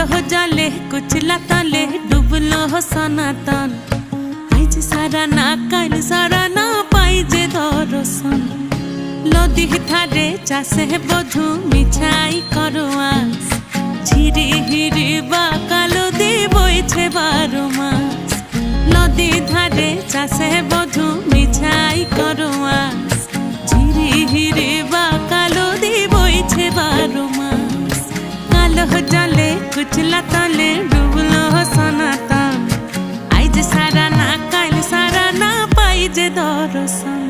কালো জলে কুচলা তলে ডুবলো সনাতন আইজ সারা না কাল সারা না পাই যে দর্শন নদী ধারে চাষে বধু মিছাই করোয়াস ঝিরি হিরি বা কালো দি বইছে 12 মাস নদী ধারে চাষে বধু মিছাই করোয়াস ঝিরি হিরি বা কালো দি বইছে 12 মাস কালো জলে কুচলা তলে ডুবলো সনাতন আইজ সারা না কাল সারা না পাই যে দর্শন।